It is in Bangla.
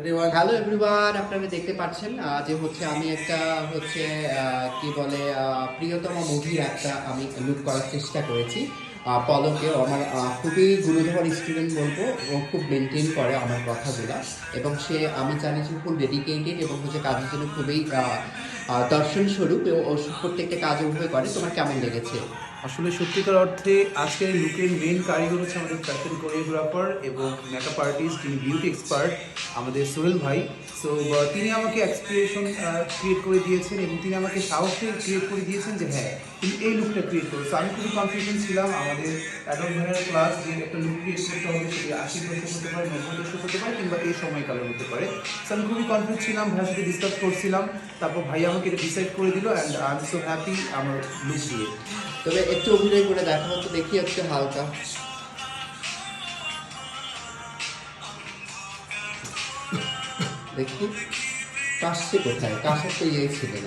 হ্যালো এভরিওয়ান, আপনারা দেখতে পাচ্ছেন যে হচ্ছে আমি একটা হচ্ছে কি বলে প্রিয়তম মুভির একটা আমি লুক করার চেষ্টা করেছি। পলকে আমার খুবই গুরুধর স্টুডেন্ট বলবো। ও খুব মেনটেন করে আমার কথাগুলো এবং সে আমি জানি যে খুব ডেডিকেটেড এবং হচ্ছে কাজের জন্য খুবই দর্শন স্বরূপ এবং ও প্রত্যেকটা কাজ উভয় করে। তোমার কেমন লেগেছে? আসলে সত্যিকার অর্থে আজকের এই লুকের মেন কারিগর হচ্ছে আমাদের ফ্যাশন কোরিওগ্রাফার এবং মেকআপ আর্টিস্ট, যিনি বিউটি এক্সপার্ট, আমাদের সোহেল ভাই। সো তিনি আমাকে এক্সপ্রেশন ক্রিয়েট করে দিয়েছেন এবং তিনি আমাকে সাহসে ক্রিয়েট করে দিয়েছেন যে হ্যাঁ তুমি এই লুকটা ক্রিয়েট করো। সো আমি খুবই কনফিডেন্ট ছিলাম। আমাদের অ্যাডল্ট ভাইয়ের ক্লাস যে একটা লুক ক্রিয়েট করতে হবে, সেটি 80 দশক হতে পারে, 90 দশক হতে পারে, কিংবা এই সময়কালের হতে পারে। সো আমি খুবই কনফিডেন্ট ছিলাম, ভাইয়ের সাথে ডিসকাস করছিলাম, তারপর ভাই আমাকে এটা ডিসাইড করে দিল and I am so happy আমার লুক দিয়ে। তবে একটু অভিনয় করে দেখা হতো, দেখি একটু হালকা দেখি। কাশছে কোথায়? কাশার তো ইয়ে ছিল না।